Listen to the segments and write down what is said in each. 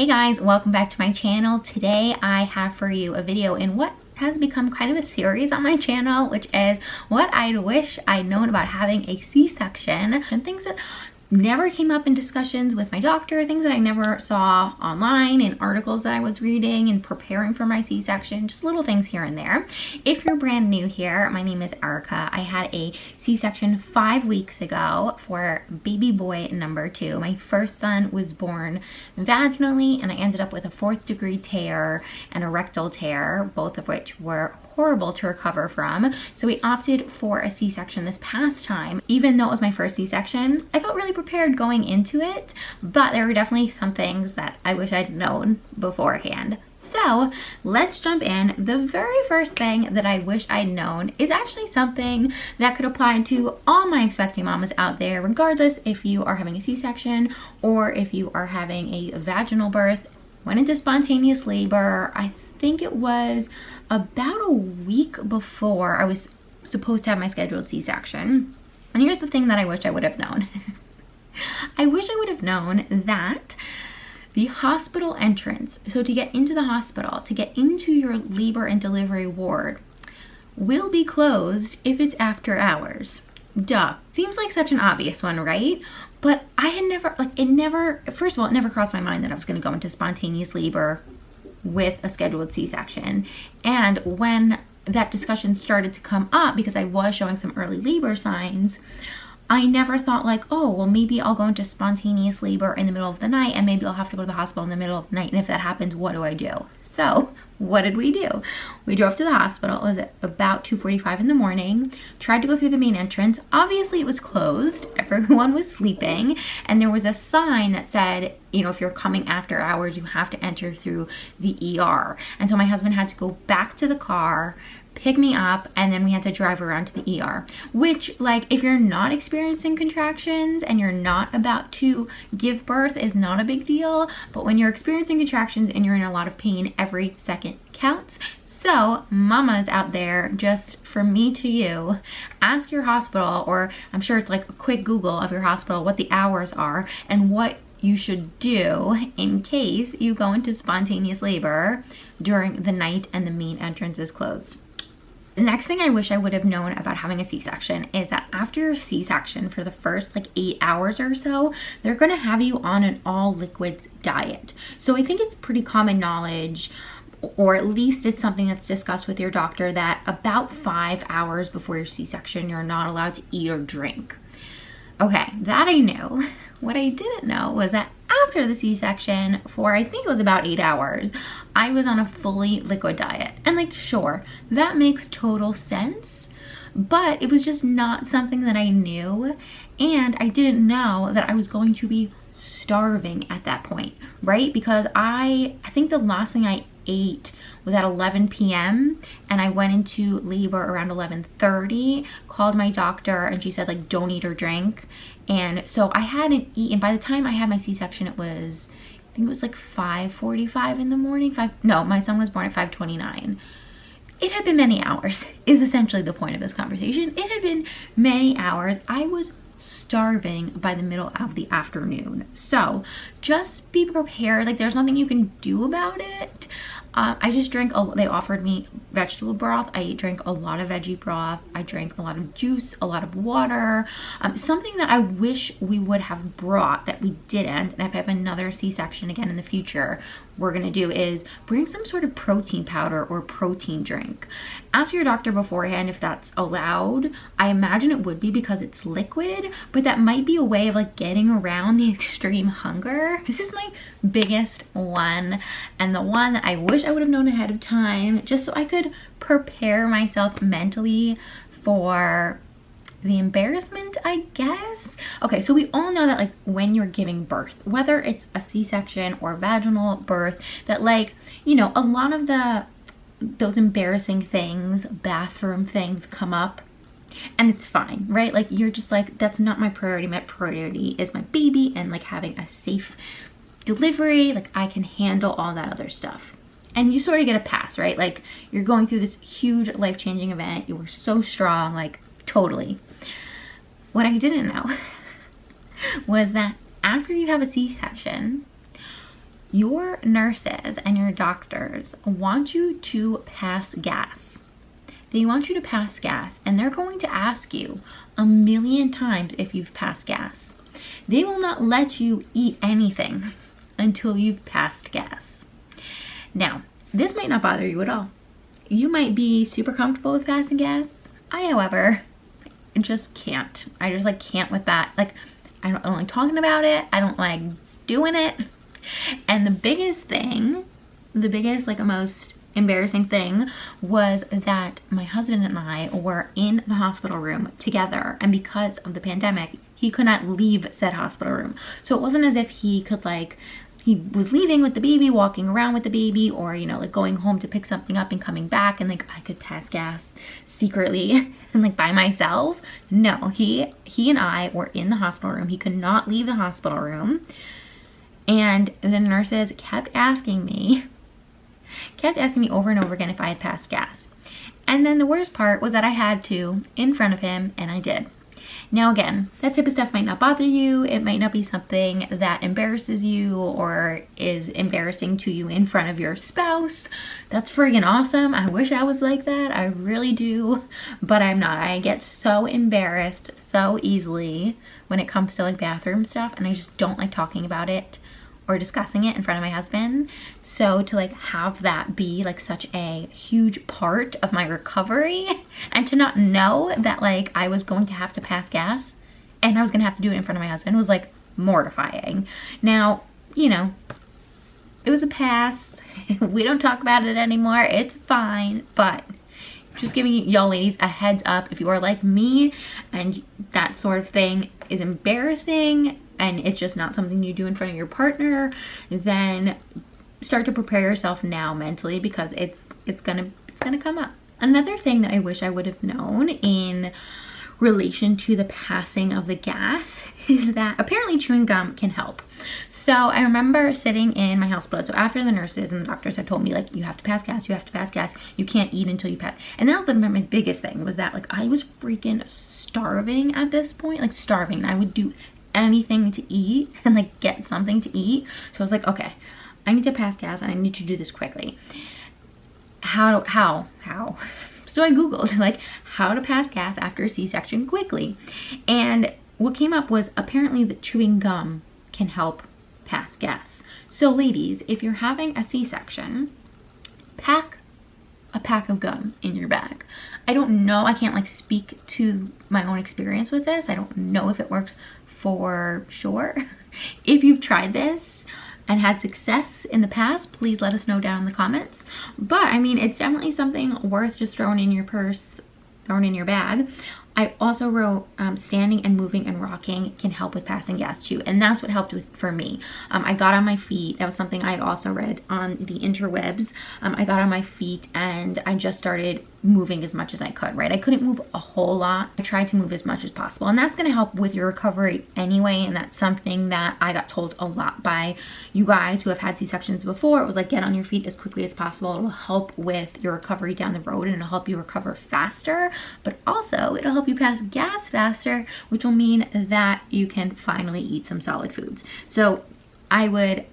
Hey guys, welcome back to my channel. Today I have for you a video in what has become kind of a series on my channel, which is what I wish I'd known about having a C-section and things that never came up in discussions with my doctor, things that I never saw online in articles that I was reading and preparing for my C-section, just little things here and there. If you're brand new here, my name is Erica. I had a C-section 5 weeks ago for baby boy number 2. My first son was born vaginally and I ended up with a 4th degree tear and a rectal tear, both of which were horrible to recover from. So we opted for a C-section this past time. Even though it was my first C-section, I felt really prepared going into it, but there were definitely some things that I wish I'd known beforehand. So let's jump in. The very first thing that I wish I'd known is actually something that could apply to all my expecting mamas out there, regardless if you are having a C-section or if you are having a vaginal birth. Went into spontaneous labor, I think it was about a week before I was supposed to have my scheduled C-section. And here's the thing that I wish I would have known. I wish I would have known that the hospital entrance, so to get into the hospital, to get into your labor and delivery ward, will be closed if it's after hours. Duh. Seems like such an obvious one, right? But I had never, first of all, it never crossed my mind that I was going to go into spontaneous labor with a scheduled C-section. And when that discussion started to come up, because I was showing some early labor signs, I never thought like, oh, well, maybe I'll go into spontaneous labor in the middle of the night and maybe I'll have to go to the hospital in the middle of the night. And if that happens, what do I do? So what did we do? We drove to the hospital. It was at about 2:45 in the morning, tried to go through the main entrance. Obviously it was closed. Everyone was sleeping. And there was a sign that said, you know, if you're coming after hours, you have to enter through the ER. And so my husband had to go back to the car, pick me up, and then we had to drive around to the ER, which, like, if you're not experiencing contractions and you're not about to give birth, is not a big deal. But when you're experiencing contractions and you're in a lot of pain, every second counts. So mamas out there, just from me to you, ask your hospital, or I'm sure it's like a quick Google of your hospital, what the hours are and what you should do in case you go into spontaneous labor during the night and the main entrance is closed. The next thing I wish I would have known about having a C-section is that after your C-section, for the first like 8 hours or so, they're going to have you on an all liquids diet. So I think it's pretty common knowledge, or at least it's something that's discussed with your doctor, that about 5 hours before your C-section, you're not allowed to eat or drink. Okay, that I knew. What I didn't know was that after the C-section, for I think it was about 8 hours, I was on a fully liquid diet. And like, sure, that makes total sense, but it was just not something that I knew. And I didn't know that I was going to be starving at that point, right? Because I think the last thing I ate was at 11 p.m. and I went into labor around 11:30, called my doctor and she said like, don't eat or drink. And so I hadn't eaten. By the time I had my C-section, it was, I think it was like 5:45 in the morning. No, my son was born at 5:29. It had been many hours, is essentially the point of this conversation. It had been many hours. I was starving by the middle of the afternoon. So just be prepared. Like, there's nothing you can do about it. I just drank, they offered me vegetable broth. I drank a lot of veggie broth. I drank a lot of juice, a lot of water. Something that I wish we would have brought that we didn't, and if I have another C-section again in the future, we're gonna do is bring some sort of protein powder or protein drink. Ask your doctor beforehand if that's allowed. I imagine it would be because it's liquid, but that might be a way of like getting around the extreme hunger. This is my biggest one, and the one that I wish I would have known ahead of time, just so I could prepare myself mentally for the embarrassment, I guess. Okay, so we all know that like when you're giving birth, whether it's a C-section or vaginal birth, that like, you know, a lot of those embarrassing things, bathroom things come up, and it's fine, right? Like, you're just like, that's not my priority. My priority is my baby and like having a safe delivery. Like, I can handle all that other stuff. And you sort of get a pass, right? Like, you're going through this huge life-changing event. You were so strong, like, totally. What I didn't know was that after you have a C-section, Your nurses and your doctors want you to pass gas. They want you to pass gas, and they're going to ask you a million times if you've passed gas. They will not let you eat anything until you've passed gas. Now, this might not bother you at all. You might be super comfortable with passing gas. I, however, just can't. I just like can't with that. Like, I don't like talking about it. I don't like doing it. And the biggest thing, like most embarrassing thing, was that my husband and I were in the hospital room together, and because of the pandemic, he could not leave said hospital room. So it wasn't as if he could like, he was leaving with the baby, walking around with the baby, or, you know, like going home to pick something up and coming back, and like I could pass gas secretly and like by myself. No, he and I were in the hospital room. He could not leave the hospital room. And the nurses kept asking me over and over again if I had passed gas. And then the worst part was that I had to in front of him, and I did. Now again, that type of stuff might not bother you. It might not be something that embarrasses you or is embarrassing to you in front of your spouse. That's friggin' awesome. I wish I was like that. I really do, but I'm not. I get so embarrassed so easily when it comes to like bathroom stuff, and I just don't like talking about it or discussing it in front of my husband. So to like have that be like such a huge part of my recovery, and to not know that like I was going to have to pass gas and I was gonna have to do it in front of my husband, was like mortifying. Now, you know, it was a pass. We don't talk about it anymore. It's fine, but just giving y'all ladies a heads up, if you are like me and that sort of thing is embarrassing and it's just not something you do in front of your partner, then start to prepare yourself now mentally, because it's gonna come up. Another thing that I wish I would have known in relation to the passing of the gas is that apparently chewing gum can help. So I remember sitting in my hospital. So after the nurses and the doctors had told me like, you have to pass gas, you have to pass gas, you can't eat until you pass. And that was my biggest thing, was that like I was freaking starving at this point, like starving. I would do anything to eat and like get something to eat. So I was like, okay, I need to pass gas and I need to do this quickly. How? So I Googled like how to pass gas after a C-section quickly. And what came up was apparently that chewing gum can help pass gas. So ladies, if you're having a C-section, pack a pack of gum in your bag. I don't know, I can't like speak to my own experience with this. I don't know if it works for sure. If you've tried this and had success in the past, please let us know down in the comments. But I mean, it's definitely something worth just throwing in your purse, throwing in your bag. I also wrote standing and moving and rocking can help with passing gas too, and that's what helped with for me. I got on my feet. That was something I had also read on the interwebs. I got on my feet and I just started moving as much as I could, right? I couldn't move a whole lot. I tried to move as much as possible, and that's going to help with your recovery anyway. And that's something that I got told a lot by you guys who have had C-sections before. It was like, get on your feet as quickly as possible. It will help with your recovery down the road, and it'll help you recover faster, but also it'll help you pass gas faster, which will mean that you can finally eat some solid foods. So I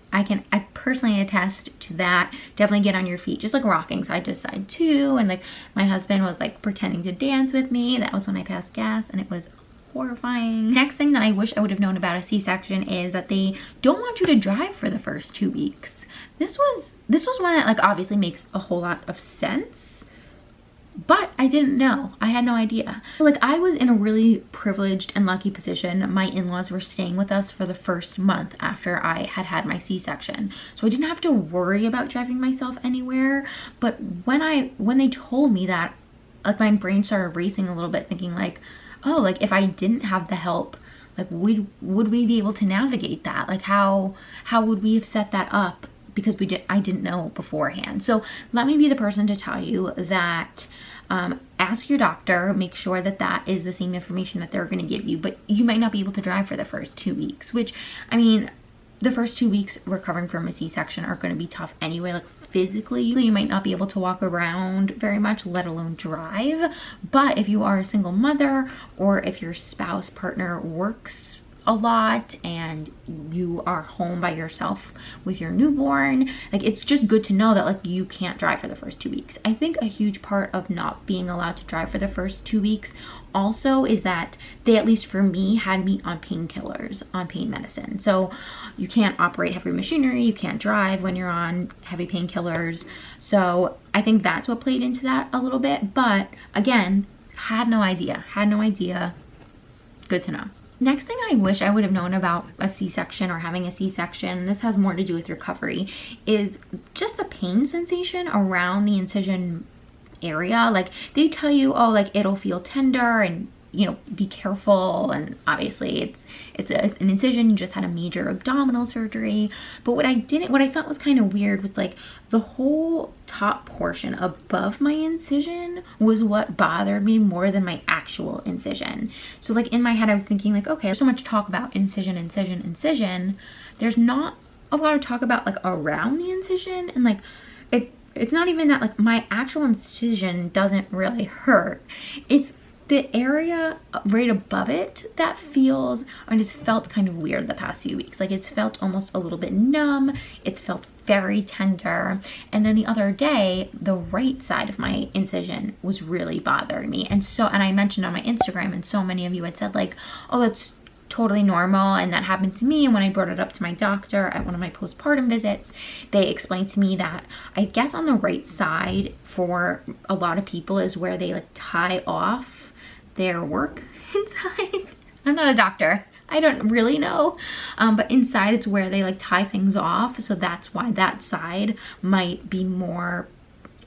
personally attest to that. Definitely get on your feet, just like rocking side to side too. And like my husband was like pretending to dance with me. That was when I passed gas, and it was horrifying. Next thing that I wish I would have known about a C-section is that they don't want you to drive for the first 2 weeks. This was one that like obviously makes a whole lot of sense, but I didn't know. I had no idea. Like I was in a really privileged and lucky position. My in-laws were staying with us for the first month after I had had my C-section. So I didn't have to worry about driving myself anywhere. But when they told me that, like my brain started racing a little bit, thinking like, oh, like if I didn't have the help, like would we be able to navigate that? Like how would we have set that up? Because I didn't know beforehand. So let me be the person to tell you that ask your doctor, make sure that that is the same information that they're going to give you. But you might not be able to drive for the first 2 weeks, which, I mean, the first 2 weeks recovering from a C-section are going to be tough anyway. Like physically, you might not be able to walk around very much, let alone drive. But if you are a single mother, or if your spouse, partner works a lot and you are home by yourself with your newborn, like it's just good to know that like you can't drive for the first 2 weeks. I think a huge part of not being allowed to drive for the first 2 weeks also is that they, at least for me, had me on painkillers, on pain medicine. So you can't operate heavy machinery, you can't drive when you're on heavy painkillers. So I think that's what played into that a little bit. But again, had no idea. Good to know. Next thing I wish I would have known about a C-section or having a C-section, this has more to do with recovery, is just the pain sensation around the incision area. Like they tell you, oh, like it'll feel tender and, you know, be careful, and obviously it's an incision, you just had a major abdominal surgery. But what I thought was kind of weird was like the whole top portion above my incision was what bothered me more than my actual incision. So like in my head I was thinking like, okay, there's so much talk about incision, there's not a lot of talk about like around the incision, and like it's not even that like my actual incision doesn't really hurt, it's the area right above it that feels and just felt kind of weird the past few weeks. Like it's felt almost a little bit numb, it's felt very tender. And then the other day, the right side of my incision was really bothering me. And I mentioned on my Instagram, and so many of you had said like, oh, that's totally normal, and that happened to me. And when I brought it up to my doctor at one of my postpartum visits, they explained to me that I guess on the right side for a lot of people is where they like tie off their work inside. I'm not a doctor, I don't really know, but inside it's where they like tie things off. So that's why that side might be more,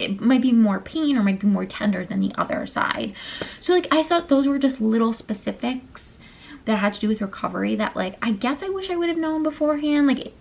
it might be more pain or might be more tender than the other side. So like I thought those were just little specifics that had to do with recovery that like I guess I wish I would have known beforehand. Like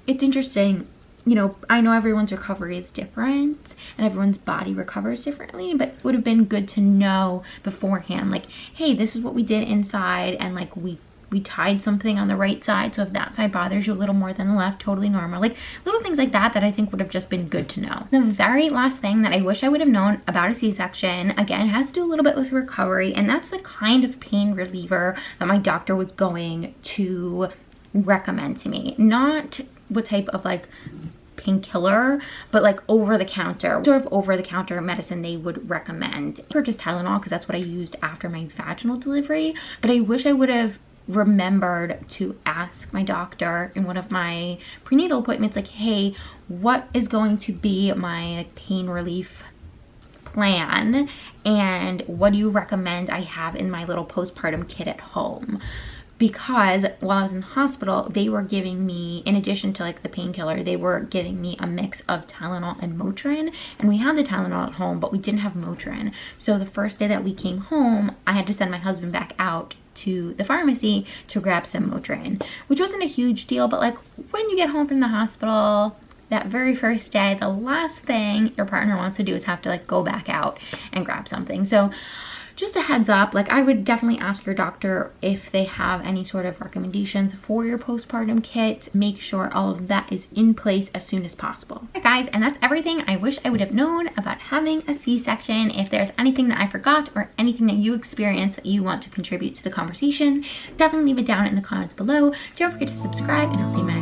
it's interesting, you know, I know everyone's recovery is different and everyone's body recovers differently, but it would have been good to know beforehand, like, hey, this is what we did inside, and like we tied something on the right side, so if that side bothers you a little more than the left, totally normal. Like little things like that I think would have just been good to know. The very last thing that I wish I would have known about a C-section, again, has to do a little bit with recovery, and that's the kind of pain reliever that my doctor was going to recommend to me. Not what type of like painkiller, but like over-the-counter, sort of over-the-counter medicine they would recommend. I purchased Tylenol because that's what I used after my vaginal delivery, but I wish I would have remembered to ask my doctor in one of my prenatal appointments, like, hey, what is going to be my like pain relief plan, and what do you recommend I have in my little postpartum kit at home? Because while I was in the hospital, they were giving me, in addition to like the painkiller, they were giving me a mix of Tylenol and Motrin. And we had the Tylenol at home, but we didn't have Motrin. So the first day that we came home, I had to send my husband back out to the pharmacy to grab some Motrin, which wasn't a huge deal. But like when you get home from the hospital, that very first day, the last thing your partner wants to do is have to like go back out and grab something. So just a heads up, like I would definitely ask your doctor if they have any sort of recommendations for your postpartum kit. Make sure all of that is in place as soon as possible. Okay guys, and that's everything I wish I would have known about having a C-section. If there's anything that I forgot or anything that you experienced that you want to contribute to the conversation, definitely leave it down in the comments below. Don't forget to subscribe, and I'll see you in my